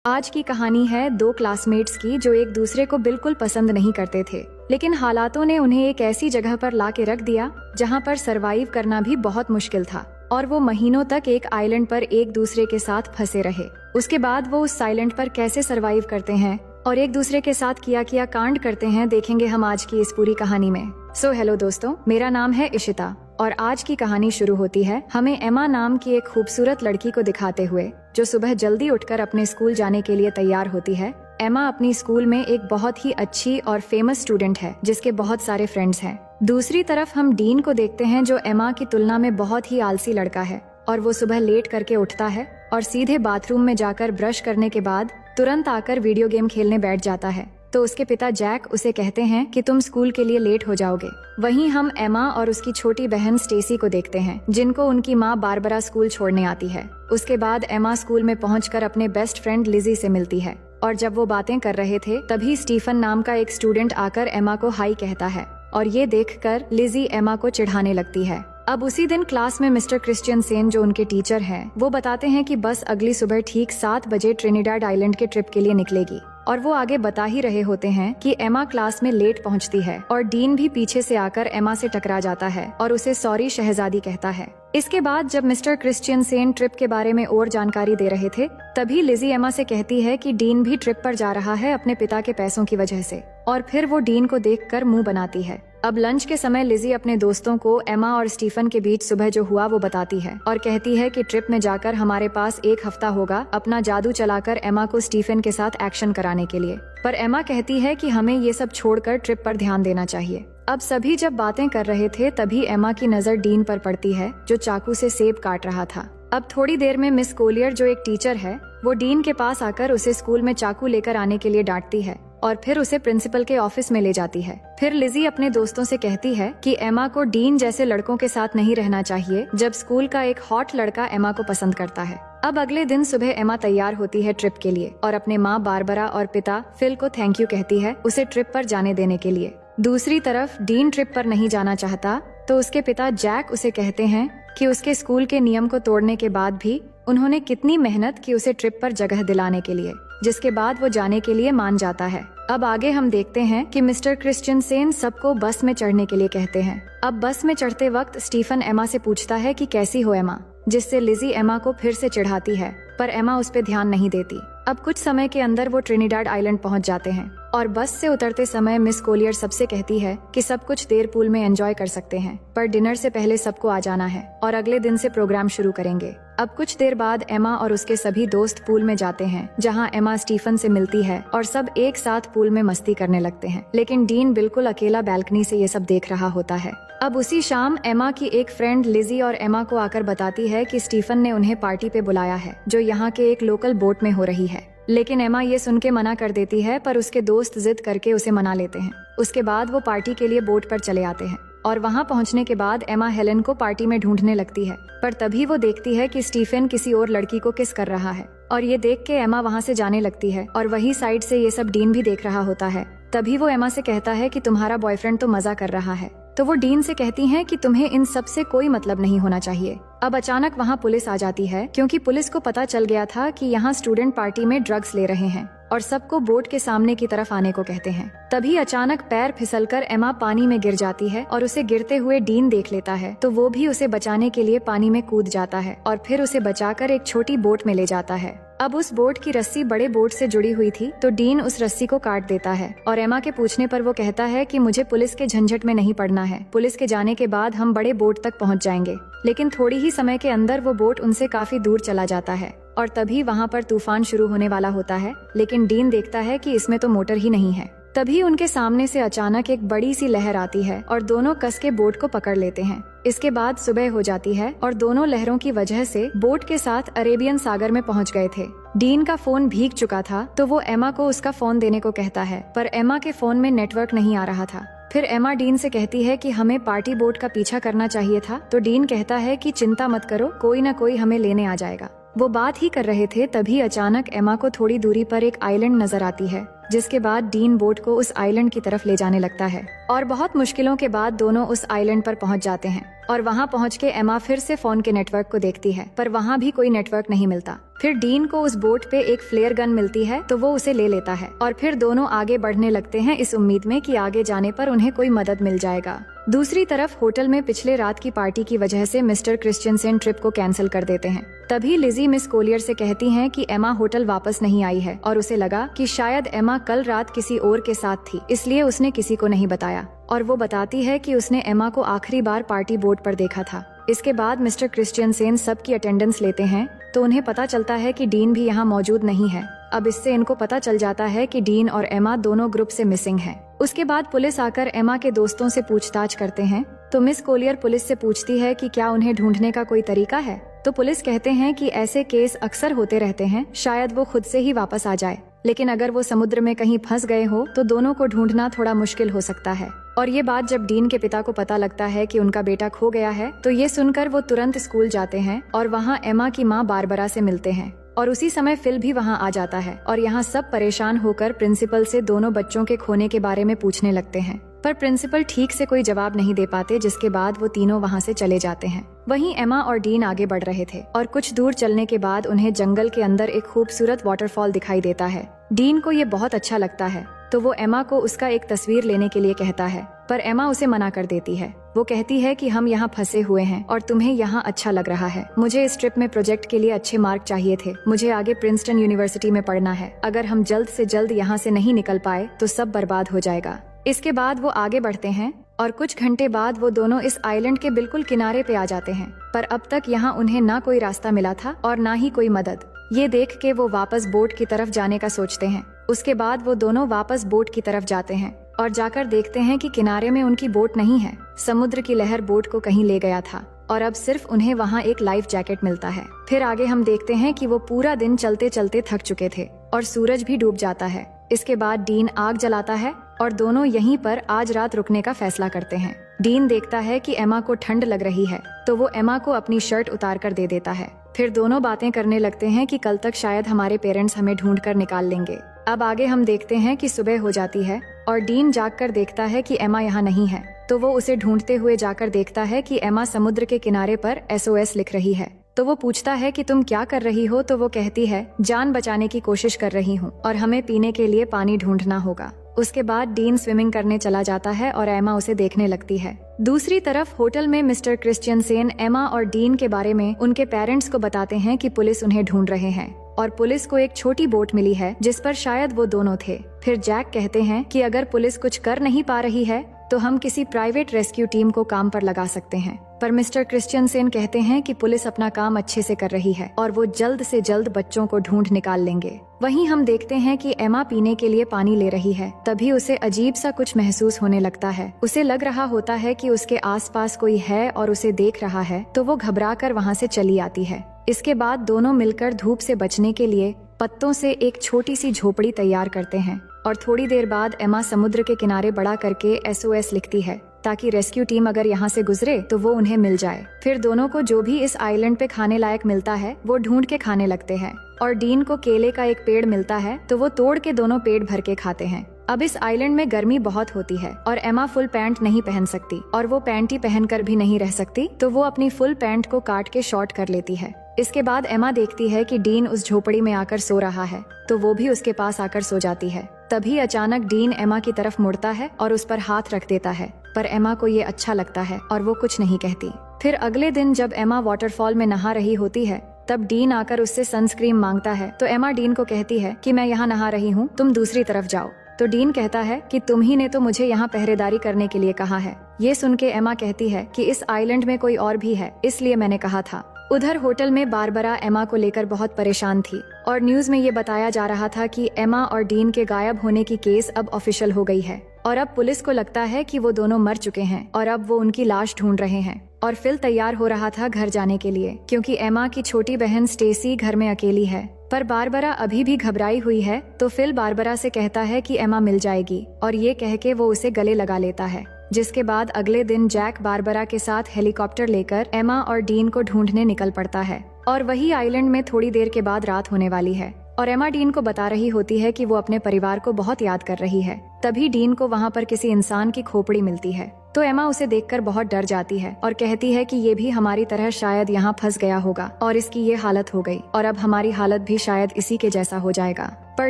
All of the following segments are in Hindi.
आज की कहानी है दो क्लासमेट्स की जो एक दूसरे को बिल्कुल पसंद नहीं करते थे, लेकिन हालातों ने उन्हें एक ऐसी जगह पर ला के रख दिया जहाँ पर सरवाइव करना भी बहुत मुश्किल था और वो महीनों तक एक आइलैंड पर एक दूसरे के साथ फंसे रहे। उसके बाद वो उस आइलैंड पर कैसे सरवाइव करते हैं और एक दूसरे के साथ किया कांड करते हैं, देखेंगे हम आज की इस पूरी कहानी में। सो हेलो दोस्तों, मेरा नाम है इशिता और आज की कहानी शुरू होती है हमें एमा नाम की एक खूबसूरत लड़की को दिखाते हुए जो सुबह जल्दी उठकर अपने स्कूल जाने के लिए तैयार होती है। एमा अपनी स्कूल में एक बहुत ही अच्छी और फेमस स्टूडेंट है जिसके बहुत सारे फ्रेंड्स हैं। दूसरी तरफ हम डीन को देखते हैं जो एमा की तुलना में बहुत ही आलसी लड़का है और वो सुबह लेट करके उठता है और सीधे बाथरूम में जाकर ब्रश करने के बाद तुरंत आकर वीडियो गेम खेलने बैठ जाता है। तो उसके पिता जैक उसे कहते हैं कि तुम स्कूल के लिए लेट हो जाओगे। वहीं हम एमा और उसकी छोटी बहन स्टेसी को देखते हैं जिनको उनकी माँ बारबरा स्कूल छोड़ने आती है। उसके बाद एमा स्कूल में पहुंचकर अपने बेस्ट फ्रेंड लिजी से मिलती है और जब वो बातें कर रहे थे तभी स्टीफन नाम का एक स्टूडेंट आकर एमा को हाई कहता है और ये देखकर लिजी एमा को चिढ़ाने लगती है। अब उसी दिन क्लास में मिस्टर क्रिश्चियनसेन जो उनके टीचर हैं, वो बताते हैं कि बस अगली सुबह ठीक 7 बजे ट्रिनिडाड आइलैंड के ट्रिप के लिए निकलेगी और वो आगे बता ही रहे होते हैं कि एमा क्लास में लेट पहुंचती है और डीन भी पीछे से आकर एमा से टकरा जाता है और उसे सॉरी शहजादी कहता है। इसके बाद जब मिस्टर क्रिश्चियनसेन ट्रिप के बारे में और जानकारी दे रहे थे तभी लिजी एमा से कहती है कि डीन भी ट्रिप पर जा रहा है अपने पिता के पैसों की वजह से और फिर वो डीन को देखकर मुंह बनाती है। अब लंच के समय लिजी अपने दोस्तों को एमा और स्टीफन के बीच सुबह जो हुआ वो बताती है और कहती है कि ट्रिप में जाकर हमारे पास 1 हफ्ता होगा अपना जादू चलाकर एमा को स्टीफन के साथ एक्शन कराने के लिए। पर एमा कहती है कि हमें ये सब छोड़कर ट्रिप पर ध्यान देना चाहिए। अब सभी जब बातें कर रहे थे तभी एमा की नजर डीन पर पड़ती है जो चाकू से सेब काट रहा था। अब थोड़ी देर में मिस कोलियर जो एक टीचर है वो डीन के पास आकर उसे स्कूल में चाकू लेकर आने के लिए डांटती है और फिर उसे प्रिंसिपल के ऑफिस में ले जाती है। फिर लिजी अपने दोस्तों से कहती है कि एमा को डीन जैसे लड़कों के साथ नहीं रहना चाहिए जब स्कूल का एक हॉट लड़का एमा को पसंद करता है। अब अगले दिन सुबह एमा तैयार होती है ट्रिप के लिए और अपने माँ बारबरा और पिता फिल को थैंक यू कहती है उसे ट्रिप पर जाने देने के लिए। दूसरी तरफ डीन ट्रिप पर नहीं जाना चाहता तो उसके पिता जैक उसे कहते हैं कि उसके स्कूल के नियम को तोड़ने के बाद भी उन्होंने कितनी मेहनत की उसे ट्रिप पर जगह दिलाने के लिए, जिसके बाद वो जाने के लिए मान जाता है। अब आगे हम देखते हैं कि मिस्टर क्रिश्चियनसेन सबको बस में चढ़ने के लिए कहते हैं। अब बस में चढ़ते वक्त स्टीफन एमा से पूछता है कि कैसी हो एमा, जिससे लिजी एमा को फिर से चिढ़ाती है पर एमा उस पे ध्यान नहीं देती। अब कुछ समय के अंदर वो ट्रिनिडाड आइलैंड पहुंच जाते हैं और बस से उतरते समय मिस कोलियर सबसे कहती है कि सब कुछ देर पूल में एंजॉय कर सकते हैं पर डिनर से पहले सबको आ जाना है और अगले दिन से प्रोग्राम शुरू करेंगे। अब कुछ देर बाद एमा और उसके सभी दोस्त पूल में जाते हैं जहां एमा स्टीफन से मिलती है और सब एक साथ पूल में मस्ती करने लगते हैं, लेकिन डीन बिल्कुल अकेला बैल्कनी से ये सब देख रहा होता है। अब उसी शाम एमा की एक फ्रेंड लिजी और एमा को आकर बताती है कि स्टीफन ने उन्हें पार्टी पे बुलाया है जो यहाँ के एक लोकल बोट में हो रही है, लेकिन एमा ये सुन के मना कर देती है पर उसके दोस्त जिद करके उसे मना लेते हैं। उसके बाद वो पार्टी के लिए बोट पर चले आते हैं और वहाँ पहुँचने के बाद एमा हेलन को पार्टी में ढूंढने लगती है पर तभी वो देखती है कि स्टीफन किसी और लड़की को किस कर रहा है और ये देख के एमा वहाँ से जाने लगती है और वही साइड से ये सब डीन भी देख रहा होता है। तभी वो एमा से कहता है कि तुम्हारा बॉयफ्रेंड तो मजा कर रहा है, तो वो डीन से कहती हैं कि तुम्हें इन सब से कोई मतलब नहीं होना चाहिए। अब अचानक वहाँ पुलिस आ जाती है क्योंकि पुलिस को पता चल गया था कि यहाँ स्टूडेंट पार्टी में ड्रग्स ले रहे हैं और सबको बोट के सामने की तरफ आने को कहते हैं। तभी अचानक पैर फिसलकर एमा पानी में गिर जाती है और उसे गिरते हुए डीन देख लेता है तो वो भी उसे बचाने के लिए पानी में कूद जाता है और फिर उसे बचाकर एक छोटी बोट में ले जाता है। अब उस बोट की रस्सी बड़े बोट से जुड़ी हुई थी तो डीन उस रस्सी को काट देता है और एमा के पूछने पर वो कहता है कि मुझे पुलिस के झंझट में नहीं पड़ना है, पुलिस के जाने के बाद हम बड़े बोट तक पहुंच जाएंगे। लेकिन थोड़ी ही समय के अंदर वो बोट उनसे काफी दूर चला जाता है और तभी वहाँ पर तूफान शुरू होने वाला होता है, लेकिन डीन देखता है कि इसमें तो मोटर ही नहीं है। तभी उनके सामने से अचानक एक बड़ी सी लहर आती है और दोनों कस के बोट को पकड़ लेते हैं। इसके बाद सुबह हो जाती है और दोनों लहरों की वजह से बोट के साथ अरेबियन सागर में पहुंच गए थे। डीन का फोन भीग चुका था तो वो एमा को उसका फोन देने को कहता है पर एमा के फोन में नेटवर्क नहीं आ रहा था। फिर एमा डीन से कहती है कि हमें पार्टी बोट का पीछा करना चाहिए था तो डीन कहता है कि चिंता मत करो, कोई न कोई हमें लेने आ जाएगा। वो बात ही कर रहे थे तभी अचानक एमा को थोड़ी दूरी पर एक आइलैंड नजर आती है जिसके बाद डीन बोट को उस आइलैंड की तरफ ले जाने लगता है और बहुत मुश्किलों के बाद दोनों उस आइलैंड पर पहुंच जाते हैं। और वहां पहुंच के एमा फिर से फोन के नेटवर्क को देखती है, पर वहां भी कोई नेटवर्क नहीं मिलता। फिर डीन को उस बोट पे एक फ्लेयर गन मिलती है, तो वो उसे ले लेता है और फिर दोनों आगे बढ़ने लगते हैं इस उम्मीद में कि आगे जाने पर उन्हें कोई मदद मिल जाएगा। दूसरी तरफ होटल में पिछले रात की पार्टी की वजह से मिस्टर क्रिश्चियनसेन ट्रिप को कैंसिल कर देते हैं। तभी लिजी मिस कोलियर से कहती हैं कि एमा होटल वापस नहीं आई है और उसे लगा कि शायद एमा कल रात किसी और के साथ थी, इसलिए उसने किसी को नहीं बताया। और वो बताती है कि उसने एमा को आखिरी बार पार्टी बोट पर देखा था। इसके बाद मिस्टर क्रिश्चियनसेन सबकी अटेंडेंस लेते हैं, तो उन्हें पता चलता है कि डीन भी यहाँ मौजूद नहीं है। अब इससे इनको पता चल जाता है कि डीन और एमा दोनों ग्रुप से मिसिंग हैं। उसके बाद पुलिस आकर एमा के दोस्तों से पूछताछ करते हैं, तो मिस कोलियर पुलिस से पूछती है कि क्या उन्हें ढूंढने का कोई तरीका है। तो पुलिस कहते हैं कि ऐसे केस अक्सर होते रहते हैं, शायद वो खुद से ही वापस आ जाए, लेकिन अगर वो समुद्र में कहीं फंस गए हो तो दोनों को ढूंढना थोड़ा मुश्किल हो सकता है। और ये बात जब डीन के पिता को पता लगता है कि उनका बेटा खो गया है, तो ये सुनकर वो तुरंत स्कूल जाते हैं और वहाँ एमा की माँ बारबरा से मिलते हैं। और उसी समय फिल भी वहाँ आ जाता है और यहाँ सब परेशान होकर प्रिंसिपल से दोनों बच्चों के खोने के बारे में पूछने लगते हैं, पर प्रिंसिपल ठीक से कोई जवाब नहीं दे पाते, जिसके बाद वो तीनों वहाँ से चले जाते हैं। वहीं एमा और डीन आगे बढ़ रहे थे और कुछ दूर चलने के बाद उन्हें जंगल के अंदर एक खूबसूरत वाटरफॉल दिखाई देता है। डीन को ये बहुत अच्छा लगता है, तो वो एमा को उसका एक तस्वीर लेने के लिए कहता है, पर एमा उसे मना कर देती है। वो कहती है कि हम यहाँ फंसे हुए हैं और तुम्हें यहाँ अच्छा लग रहा है। मुझे इस ट्रिप में प्रोजेक्ट के लिए अच्छे मार्क चाहिए थे। मुझे आगे प्रिंसटन यूनिवर्सिटी में पढ़ना है। अगर हम जल्द से जल्द यहाँ से नहीं निकल पाए तो सब बर्बाद हो जाएगा। इसके बाद वो आगे बढ़ते हैं और कुछ घंटे बाद वो दोनों इस आइलैंड के बिल्कुल किनारे पे आ जाते हैं, पर अब तक यहाँ उन्हें ना कोई रास्ता मिला था और ना ही कोई मदद। ये देख के वो वापस बोट की तरफ जाने का सोचते हैं। उसके बाद वो दोनों वापस बोट की तरफ जाते हैं और जाकर देखते हैं कि किनारे में उनकी बोट नहीं है। समुद्र की लहर बोट को कहीं ले गया था और अब सिर्फ उन्हें वहाँ एक लाइफ जैकेट मिलता है। फिर आगे हम देखते हैं कि वो पूरा दिन चलते चलते थक चुके थे और सूरज भी डूब जाता है। इसके बाद डीन आग जलाता है और दोनों यहीं पर आज रात रुकने का फैसला करते हैं। डीन देखता है कि एमा को ठंड लग रही है, तो वो एमा को अपनी शर्ट उतार कर दे देता है। फिर दोनों बातें करने लगते हैं कि कल तक शायद हमारे पेरेंट्स हमें ढूंढ कर निकाल लेंगे। अब आगे हम देखते हैं कि सुबह हो जाती है और डीन जागकर देखता है कि एमा यहाँ नहीं है, तो वो उसे ढूंढते हुए जाकर देखता है कि एमा समुद्र के किनारे पर SOS लिख रही है। तो वो पूछता है कि तुम क्या कर रही हो, तो वो कहती है जान बचाने की कोशिश कर रही हूँ और हमें पीने के लिए पानी ढूंढना होगा। उसके बाद डीन स्विमिंग करने चला जाता है और एमा उसे देखने लगती है। दूसरी तरफ होटल में मिस्टर क्रिश्चियनसेन एमा और डीन के बारे में उनके पेरेंट्स को बताते हैं कि पुलिस उन्हें ढूंढ रहे हैं और पुलिस को एक छोटी बोट मिली है जिस पर शायद वो दोनों थे। फिर जैक कहते हैं कि अगर पुलिस कुछ कर नहीं पा रही है तो हम किसी प्राइवेट रेस्क्यू टीम को काम पर लगा सकते हैं, पर मिस्टर क्रिश्चियनसेन कहते हैं कि पुलिस अपना काम अच्छे से कर रही है और वो जल्द से जल्द बच्चों को ढूंढ निकाल लेंगे। वहीं हम देखते हैं कि एमा पीने के लिए पानी ले रही है, तभी उसे अजीब सा कुछ महसूस होने लगता है। उसे लग रहा होता है कि उसके आसपास कोई है और उसे देख रहा है, तो वो घबराकर वहाँ से चली आती है। इसके बाद दोनों मिलकर धूप से बचने के लिए पत्तों से एक छोटी सी झोपड़ी तैयार करते हैं और थोड़ी देर बाद एमा समुद्र के किनारे बड़ा करके SOS लिखती है ताकि रेस्क्यू टीम अगर यहाँ से गुजरे तो वो उन्हें मिल जाए। फिर दोनों को जो भी इस आइलैंड पे खाने लायक मिलता है वो ढूंढ के खाने लगते हैं और डीन को केले का एक पेड़ मिलता है, तो वो तोड़ के दोनों पेट भर के खाते हैं। अब इस आइलैंड में गर्मी बहुत होती है और एमा फुल पैंट नहीं पहन सकती और वो पैंटी पहनकर भी नहीं रह सकती, तो वो अपनी फुल पैंट को काट के शॉर्ट कर लेती है। इसके बाद एमा देखती है कि डीन उस झोपड़ी में आकर सो रहा है, तो वो भी उसके पास आकर सो जाती है। तभी अचानक डीन एमा की तरफ मुड़ता है और उस पर हाथ रख देता है, पर एमा को ये अच्छा लगता है और वो कुछ नहीं कहती। फिर अगले दिन जब एमा वाटरफॉल में नहा रही होती है, तब डीन आकर उससे सनस्क्रीन मांगता है, तो एमा डीन को कहती है कि मैं यहाँ नहा रही हूँ, तुम दूसरी तरफ जाओ। तो डीन कहता है कि तुम ही ने तो मुझे यहाँ पहरेदारी करने के लिए कहा है। ये सुन के एमा कहती है कि इस आइलैंड में कोई और भी है, इसलिए मैंने कहा था। उधर होटल में बारबरा एमा को लेकर बहुत परेशान थी और न्यूज में ये बताया जा रहा था कि एमा और डीन के गायब होने की केस अब ऑफिशियल हो गई है और अब पुलिस को लगता है कि वो दोनों मर चुके हैं और अब वो उनकी लाश ढूंढ रहे हैं। और फिल तैयार हो रहा था घर जाने के लिए, क्योंकि एमा की छोटी बहन स्टेसी घर में अकेली है, पर बारबरा अभी भी घबराई हुई है। तो फिल बारबरा से कहता है कि एमा मिल जाएगी और ये कह के वो उसे गले लगा लेता है। जिसके बाद अगले दिन जैक बारबरा के साथ हेलीकॉप्टर लेकर एमा और डीन को ढूंढने निकल पड़ता है और वही आइलैंड में थोड़ी देर के बाद रात होने वाली है। और एमा डीन को बता रही होती है कि वो अपने परिवार को बहुत याद कर रही है। तभी डीन को वहाँ पर किसी इंसान की खोपड़ी मिलती है, तो एमा उसे देखकर बहुत डर जाती है और कहती है कि ये भी हमारी तरह शायद यहाँ फंस गया होगा और इसकी ये हालत हो गई और अब हमारी हालत भी शायद इसी के जैसा हो जाएगा। पर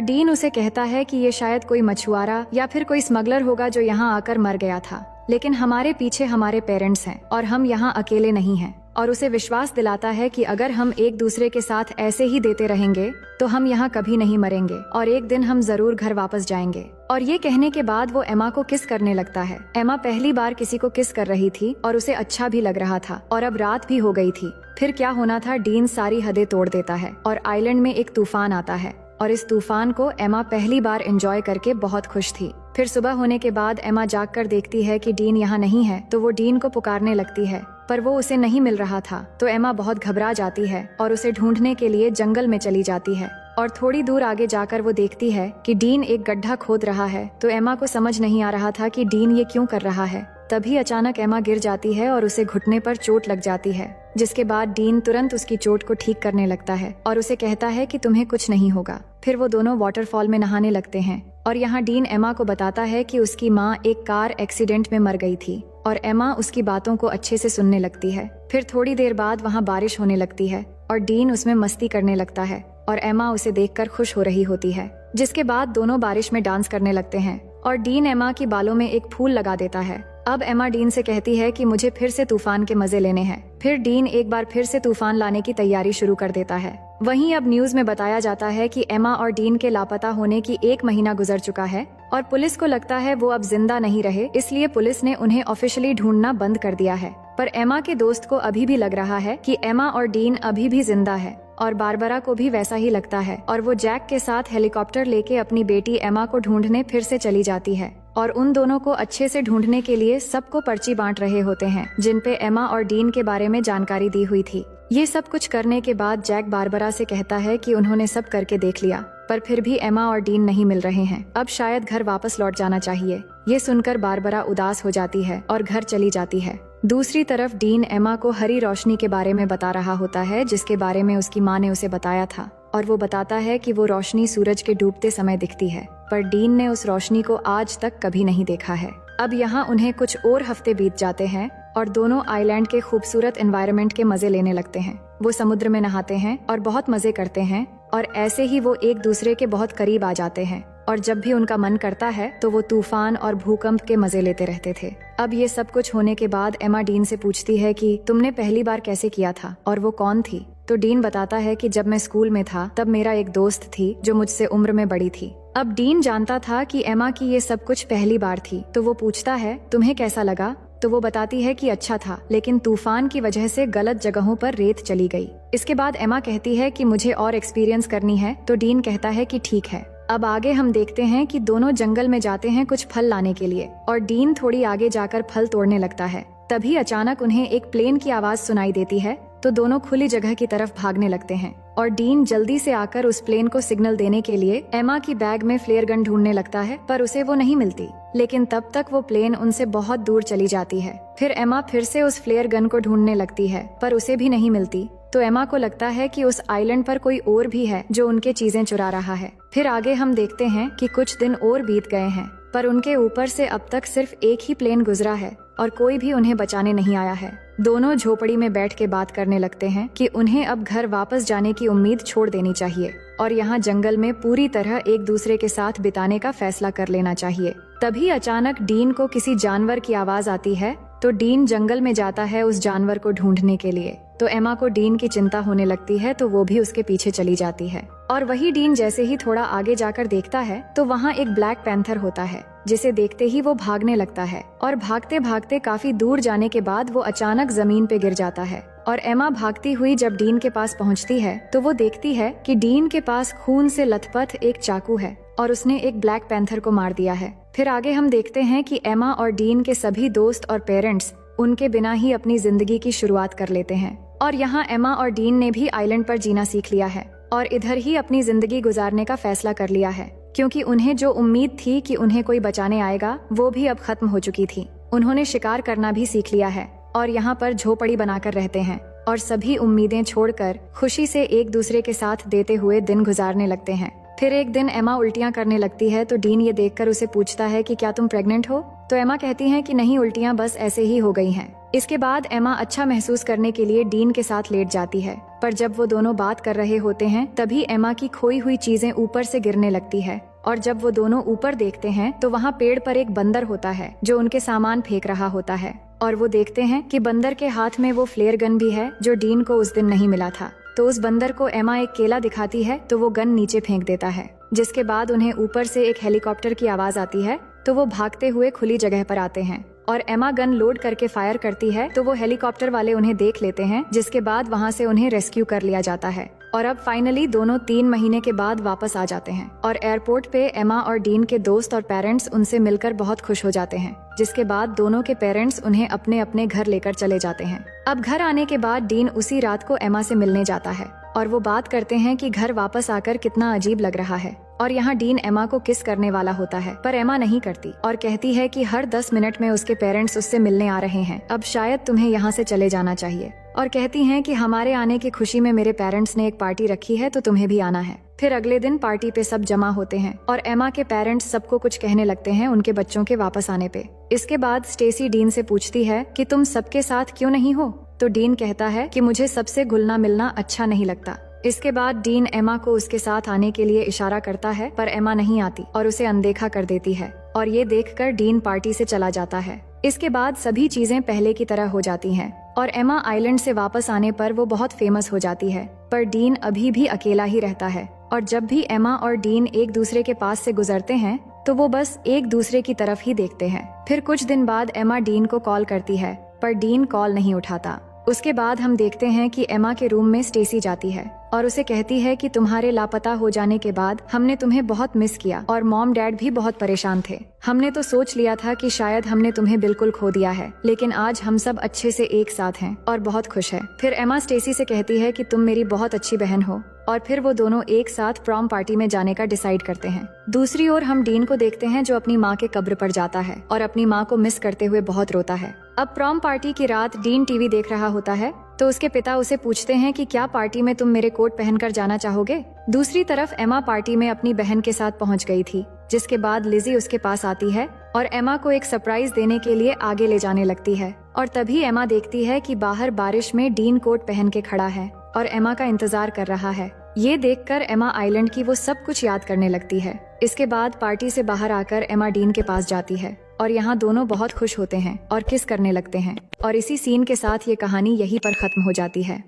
डीन उसे कहता है कि ये शायद कोई मछुआरा या फिर कोई स्मगलर होगा जो यहाँ आकर मर गया था, लेकिन हमारे पीछे हमारे पेरेंट्स हैं और हम यहाँ अकेले नहीं हैं। और उसे विश्वास दिलाता है कि अगर हम एक दूसरे के साथ ऐसे ही देते रहेंगे तो हम यहाँ कभी नहीं मरेंगे और एक दिन हम जरूर घर वापस जाएंगे। और ये कहने के बाद वो एमा को किस करने लगता है। एमा पहली बार किसी को किस कर रही थी और उसे अच्छा भी लग रहा था और अब रात भी हो गई थी। फिर क्या होना था, डीन सारी हदें तोड़ देता है और आइलैंड में एक तूफान आता है और इस तूफान को एमा पहली बार एंजॉय करके बहुत खुश थी। फिर सुबह होने के बाद एमा जाग कर देखती है कि डीन यहाँ नहीं है, तो वो डीन को पुकारने लगती है पर वो उसे नहीं मिल रहा था। तो एमा बहुत घबरा जाती है और उसे ढूंढने के लिए जंगल में चली जाती है और थोड़ी दूर आगे जाकर वो देखती है कि डीन एक गड्ढा खोद रहा है। तो एमा को समझ नहीं आ रहा था कि डीन ये क्यों कर रहा है। तभी अचानक एमा गिर जाती है और उसे घुटने पर चोट लग जाती है, जिसके बाद डीन तुरंत उसकी चोट को ठीक करने लगता है और उसे कहता है कि तुम्हें कुछ नहीं होगा। फिर वो दोनों वाटरफॉल में नहाने लगते हैं और यहाँ डीन एमा को बताता है कि उसकी माँ एक कार एक्सीडेंट में मर गई थी और एमा उसकी बातों को अच्छे से सुनने लगती है। फिर थोड़ी देर बाद वहाँ बारिश होने लगती है और डीन उसमें मस्ती करने लगता है और एमा उसे देखकर खुश हो रही होती है, जिसके बाद दोनों बारिश में डांस करने लगते हैं और डीन एमा की बालों में एक फूल लगा देता है। अब एमा डीन से कहती है कि मुझे फिर से तूफान के मजे लेने हैं। फिर डीन एक बार फिर से तूफान लाने की तैयारी शुरू कर देता है। वहीं अब न्यूज में बताया जाता है कि एमा और डीन के लापता होने की 1 महीना गुजर चुका है और पुलिस को लगता है वो अब जिंदा नहीं रहे, इसलिए पुलिस ने उन्हें ऑफिशियली ढूंढना बंद कर दिया है। पर एमा के दोस्त को अभी भी लग रहा है कि एमा और डीन अभी भी जिंदा है और बारबरा को भी वैसा ही लगता है और वो जैक के साथ हेलीकॉप्टर लेके अपनी बेटी एमा को ढूंढने फिर से चली जाती है और उन दोनों को अच्छे से ढूंढने के लिए सबको पर्ची बांट रहे होते हैं, जिन पे एमा और डीन के बारे में जानकारी दी हुई थी। ये सब कुछ करने के बाद जैक बारबरा से कहता है कि उन्होंने सब करके देख लिया, पर फिर भी एमा और डीन नहीं मिल रहे हैं। अब शायद घर वापस लौट जाना चाहिए। ये सुनकर बारबरा उदास हो जाती है और घर चली जाती है। दूसरी तरफ डीन एमा को हरी रोशनी के बारे में बता रहा होता है, जिसके बारे में उसकी माँ ने उसे बताया था और वो बताता है कि वो रोशनी सूरज के डूबते समय दिखती है, पर डीन ने उस रोशनी को आज तक कभी नहीं देखा है। अब यहाँ उन्हें कुछ और हफ्ते बीत जाते हैं और दोनों आइलैंड के खूबसूरत एनवायरनमेंट के मजे लेने लगते हैं। वो समुद्र में नहाते हैं और बहुत मजे करते हैं और ऐसे ही वो एक दूसरे के बहुत करीब आ जाते हैं और जब भी उनका मन करता है तो वो तूफान और भूकंप के मजे लेते रहते थे। अब ये सब कुछ होने के बाद एमा डीन से पूछती है कि तुमने पहली बार कैसे किया था और वो कौन थी। तो डीन बताता है कि जब मैं स्कूल में था तब मेरा एक दोस्त थी जो मुझसे उम्र में बड़ी थी। अब डीन जानता था कि एमा की ये सब कुछ पहली बार थी, तो वो पूछता है तुम्हें कैसा लगा। तो वो बताती है कि अच्छा था, लेकिन तूफान की वजह से गलत जगहों पर रेत चली गई। इसके बाद एमा कहती है कि मुझे और एक्सपीरियंस करनी है, तो डीन कहता है कि ठीक है। अब आगे हम देखते हैं कि दोनों जंगल में जाते हैं कुछ फल लाने के लिए और डीन थोड़ी आगे जाकर फल तोड़ने लगता है। तभी अचानक उन्हें एक प्लेन की आवाज सुनाई देती है, तो दोनों खुली जगह की तरफ भागने लगते हैं और डीन जल्दी से आकर उस प्लेन को सिग्नल देने के लिए एमा की बैग में फ्लेयर गन ढूंढने लगता है, पर उसे वो नहीं मिलती। लेकिन तब तक वो प्लेन उनसे बहुत दूर चली जाती है। फिर एमा फिर से उस फ्लेयर गन को ढूंढने लगती है, पर उसे भी नहीं मिलती। तो एमा को लगता है कि उस आइलैंड पर कोई और भी है जो उनके चीजें चुरा रहा है। फिर आगे हम देखते हैं कि कुछ दिन और बीत गए हैं, पर उनके ऊपर से अब तक सिर्फ एक ही प्लेन गुजरा है और कोई भी उन्हें बचाने नहीं आया है। दोनों झोपड़ी में बैठ के बात करने लगते हैं कि उन्हें अब घर वापस जाने की उम्मीद छोड़ देनी चाहिए और यहाँ जंगल में पूरी तरह एक दूसरे के साथ बिताने का फैसला कर लेना चाहिए। तभी अचानक डीन को किसी जानवर की आवाज आती है, तो डीन जंगल में जाता है उस जानवर को ढूंढने के लिए। तो एमा को डीन की चिंता होने लगती है, तो वो भी उसके पीछे चली जाती है और वही डीन जैसे ही थोड़ा आगे जाकर देखता है तो वहाँ एक ब्लैक पैंथर होता है, जिसे देखते ही वो भागने लगता है और भागते भागते काफी दूर जाने के बाद वो अचानक जमीन पे गिर जाता है। और एमा भागती हुई जब डीन के पास पहुँचती है तो वो देखती है कि डीन के पास खून से लथपथ एक चाकू है और उसने एक ब्लैक पैंथर को मार दिया है। फिर आगे हम देखते हैं कि एमा और डीन के सभी दोस्त और पेरेंट्स उनके बिना ही अपनी जिंदगी की शुरुआत कर लेते हैं और यहाँ एमा और डीन ने भी आइलैंड पर जीना सीख लिया है और इधर ही अपनी जिंदगी गुजारने का फैसला कर लिया है, क्योंकि उन्हें जो उम्मीद थी कि उन्हें कोई बचाने आएगा वो भी अब खत्म हो चुकी थी। उन्होंने शिकार करना भी सीख लिया है और यहाँ पर झोपड़ी बनाकर रहते हैं और सभी उम्मीदें छोड़कर खुशी से एक दूसरे के साथ देते हुए दिन गुजारने लगते हैं। फिर एक दिन एमा उल्टियां करने लगती है तो डीन ये देखकर उसे पूछता है कि क्या तुम प्रेग्नेंट हो? तो एमा कहती है कि नहीं, उल्टियां बस ऐसे ही हो गई हैं। इसके बाद एमा अच्छा महसूस करने के लिए डीन के साथ लेट जाती है, पर जब वो दोनों बात कर रहे होते हैं तभी एमा की खोई हुई चीजें ऊपर से गिरने लगती है और जब वो दोनों ऊपर देखते हैं तो वहाँ पेड़ पर एक बंदर होता है जो उनके सामान फेंक रहा होता है और वो देखते हैं कि बंदर के हाथ में वो फ्लेयर गन भी है जो डीन को उस दिन नहीं मिला था। तो उस बंदर को एमा एक केला दिखाती है तो वो गन नीचे फेंक देता है, जिसके बाद उन्हें ऊपर से एक हेलीकॉप्टर की आवाज आती है तो वो भागते हुए खुली जगह पर आते हैं और एमा गन लोड करके फायर करती है तो वो हेलीकॉप्टर वाले उन्हें देख लेते हैं, जिसके बाद वहाँ से उन्हें रेस्क्यू कर लिया जाता है। और अब फाइनली दोनों 3 महीने के बाद वापस आ जाते हैं और एयरपोर्ट पे एमा और डीन के दोस्त और पेरेंट्स उनसे मिलकर बहुत खुश हो जाते हैं, जिसके बाद दोनों के पेरेंट्स उन्हें अपने अपने घर लेकर चले जाते हैं। अब घर आने के बाद डीन उसी रात को एमा से मिलने जाता है और वो बात करते हैं कि घर वापस आकर कितना अजीब लग रहा है और यहाँ डीन एमा को किस करने वाला होता है, पर एमा नहीं करती और कहती है कि हर 10 मिनट में उसके पेरेंट्स उससे मिलने आ रहे हैं, अब शायद तुम्हें यहाँ से चले जाना चाहिए। और कहती हैं कि हमारे आने की खुशी में मेरे पेरेंट्स ने एक पार्टी रखी है तो तुम्हें भी आना है। फिर अगले दिन पार्टी पे सब जमा होते हैं और एमा के पेरेंट्स सबको कुछ कहने लगते हैं उनके बच्चों के वापस आने पे। इसके बाद स्टेसी डीन से पूछती है कि तुम सबके साथ क्यों नहीं हो? तो डीन कहता है कि मुझे सबसे घुलना मिलना अच्छा नहीं लगता। इसके बाद डीन एमा को उसके साथ आने के लिए इशारा करता है पर एमा नहीं आती और उसे अनदेखा कर देती है और ये देखकर डीन पार्टी से चला जाता है। इसके बाद सभी चीजें पहले की तरह हो जाती हैं और एमा आइलैंड से वापस आने पर वो बहुत फेमस हो जाती है, पर डीन अभी भी अकेला ही रहता है और जब भी एमा और डीन एक दूसरे के पास से गुजरते हैं तो वो बस एक दूसरे की तरफ ही देखते हैं। फिर कुछ दिन बाद एमा डीन को कॉल करती है पर डीन कॉल नहीं उठाता। उसके बाद हम देखते हैं कि एमा के रूम में स्टेसी जाती है और उसे कहती है कि तुम्हारे लापता हो जाने के बाद हमने तुम्हें बहुत मिस किया और मॉम डैड भी बहुत परेशान थे। हमने तो सोच लिया था कि शायद हमने तुम्हें बिल्कुल खो दिया है, लेकिन आज हम सब अच्छे से एक साथ हैं और बहुत खुश है। फिर एमा स्टेसी से कहती है कि तुम मेरी बहुत अच्छी बहन हो और फिर वो दोनों एक साथ प्रॉम पार्टी में जाने का डिसाइड करते हैं। दूसरी ओर हम डीन को देखते हैं जो अपनी माँ के कब्र पर जाता है और अपनी माँ को मिस करते हुए बहुत रोता है। अब प्रॉम पार्टी की रात डीन टीवी देख रहा होता है तो उसके पिता उसे पूछते हैं कि क्या पार्टी में तुम मेरे कोट पहनकर जाना चाहोगे? दूसरी तरफ एमा पार्टी में अपनी बहन के साथ पहुंच गई थी, जिसके बाद लिजी उसके पास आती है और एमा को एक सरप्राइज देने के लिए आगे ले जाने लगती है और तभी एमा देखती है कि बाहर बारिश में डीन कोट पहन के खड़ा है और एमा का इंतजार कर रहा है। ये देखकर एमा आइलैंड की वो सब कुछ याद करने लगती है। इसके बाद पार्टी से बाहर आकर एमा डीन के पास जाती है और यहाँ दोनों बहुत खुश होते हैं और किस करने लगते हैं और इसी सीन के साथ ये कहानी यहीं पर खत्म हो जाती है।